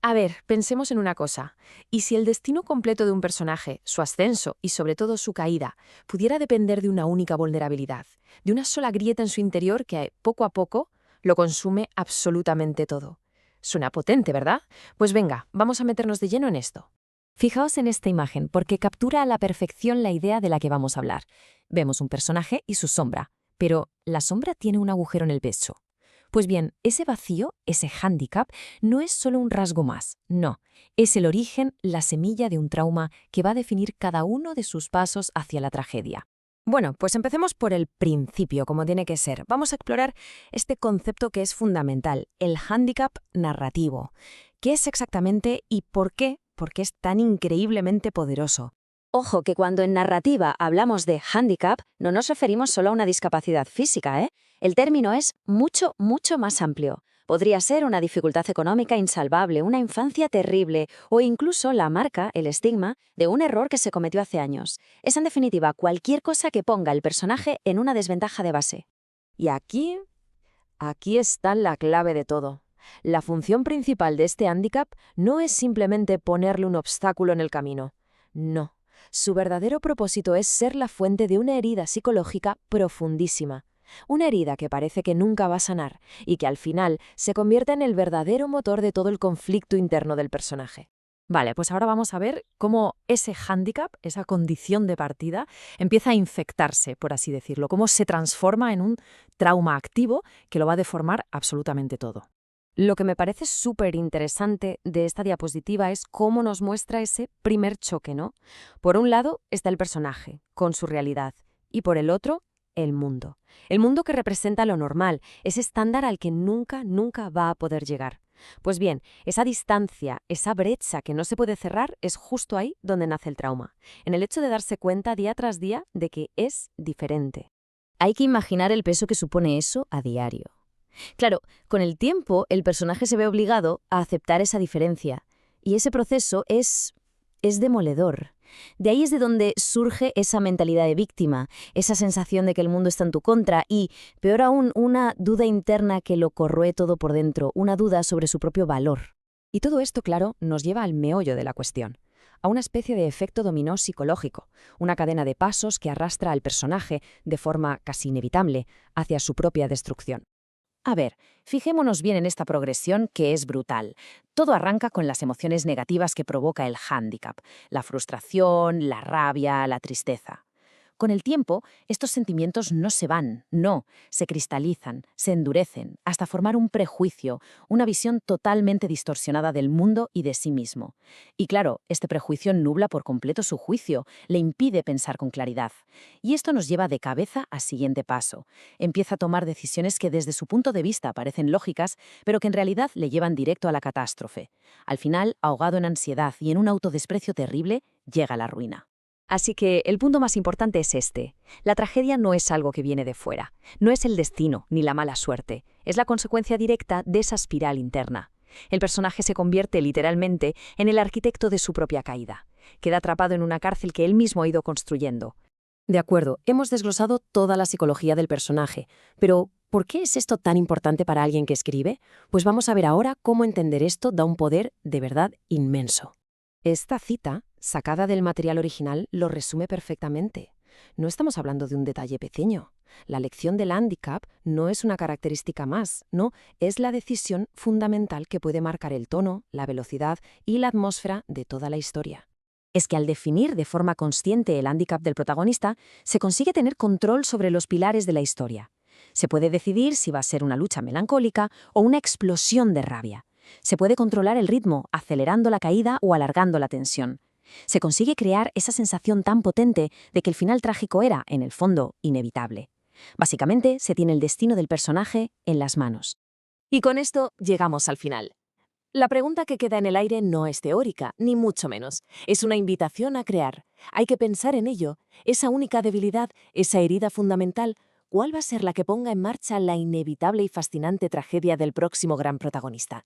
A ver, pensemos en una cosa. ¿Y si el destino completo de un personaje, su ascenso y sobre todo su caída, pudiera depender de una única vulnerabilidad, de una sola grieta en su interior que, poco a poco, lo consume absolutamente todo? Suena potente, ¿verdad? Pues venga, vamos a meternos de lleno en esto. Fijaos en esta imagen porque captura a la perfección la idea de la que vamos a hablar. Vemos un personaje y su sombra, pero la sombra tiene un agujero en el pecho. Pues bien, ese vacío, ese hándicap, no es solo un rasgo más, no, es el origen, la semilla de un trauma que va a definir cada uno de sus pasos hacia la tragedia. Bueno, pues empecemos por el principio, como tiene que ser. Vamos a explorar este concepto que es fundamental, el hándicap narrativo. ¿Qué es exactamente y por qué? Porque es tan increíblemente poderoso. Ojo que cuando en narrativa hablamos de hándicap, no nos referimos solo a una discapacidad física, ¿eh? El término es mucho, mucho más amplio. Podría ser una dificultad económica insalvable, una infancia terrible o incluso la marca, el estigma, de un error que se cometió hace años. Es en definitiva cualquier cosa que ponga al personaje en una desventaja de base. Y aquí está la clave de todo. La función principal de este hándicap no es simplemente ponerle un obstáculo en el camino. No. Su verdadero propósito es ser la fuente de una herida psicológica profundísima. Una herida que parece que nunca va a sanar y que al final se convierte en el verdadero motor de todo el conflicto interno del personaje. Vale, pues ahora vamos a ver cómo ese hándicap, esa condición de partida, empieza a infectarse, por así decirlo, cómo se transforma en un trauma activo que lo va a deformar absolutamente todo. Lo que me parece súper interesante de esta diapositiva es cómo nos muestra ese primer choque, ¿no? Por un lado está el personaje, con su realidad, y por el otro, el mundo. El mundo que representa lo normal, ese estándar al que nunca, nunca va a poder llegar. Pues bien, esa distancia, esa brecha que no se puede cerrar, es justo ahí donde nace el trauma, en el hecho de darse cuenta día tras día de que es diferente. Hay que imaginar el peso que supone eso a diario. Claro, con el tiempo el personaje se ve obligado a aceptar esa diferencia, y ese proceso es demoledor. De ahí es de donde surge esa mentalidad de víctima, esa sensación de que el mundo está en tu contra y, peor aún, una duda interna que lo corroe todo por dentro, una duda sobre su propio valor. Y todo esto, claro, nos lleva al meollo de la cuestión, a una especie de efecto dominó psicológico, una cadena de pasos que arrastra al personaje, de forma casi inevitable, hacia su propia destrucción. A ver, fijémonos bien en esta progresión que es brutal. Todo arranca con las emociones negativas que provoca el hándicap, la frustración, la rabia, la tristeza. Con el tiempo, estos sentimientos no se van, no, se cristalizan, se endurecen, hasta formar un prejuicio, una visión totalmente distorsionada del mundo y de sí mismo. Y claro, este prejuicio nubla por completo su juicio, le impide pensar con claridad. Y esto nos lleva de cabeza al siguiente paso. Empieza a tomar decisiones que desde su punto de vista parecen lógicas, pero que en realidad le llevan directo a la catástrofe. Al final, ahogado en ansiedad y en un autodesprecio terrible, llega la ruina. Así que el punto más importante es este. La tragedia no es algo que viene de fuera, no es el destino ni la mala suerte, es la consecuencia directa de esa espiral interna. El personaje se convierte literalmente en el arquitecto de su propia caída. Queda atrapado en una cárcel que él mismo ha ido construyendo. De acuerdo, hemos desglosado toda la psicología del personaje, pero ¿por qué es esto tan importante para alguien que escribe? Pues vamos a ver ahora cómo entender esto da un poder de verdad inmenso. Esta cita, sacada del material original, lo resume perfectamente. No estamos hablando de un detalle pequeño. La lección del hándicap no es una característica más, no, es la decisión fundamental que puede marcar el tono, la velocidad y la atmósfera de toda la historia. Es que al definir de forma consciente el hándicap del protagonista, se consigue tener control sobre los pilares de la historia. Se puede decidir si va a ser una lucha melancólica o una explosión de rabia. Se puede controlar el ritmo, acelerando la caída o alargando la tensión. Se consigue crear esa sensación tan potente de que el final trágico era, en el fondo, inevitable. Básicamente, se tiene el destino del personaje en las manos. Y con esto llegamos al final. La pregunta que queda en el aire no es teórica, ni mucho menos. Es una invitación a crear. Hay que pensar en ello. Esa única debilidad, esa herida fundamental, ¿cuál va a ser la que ponga en marcha la inevitable y fascinante tragedia del próximo gran protagonista?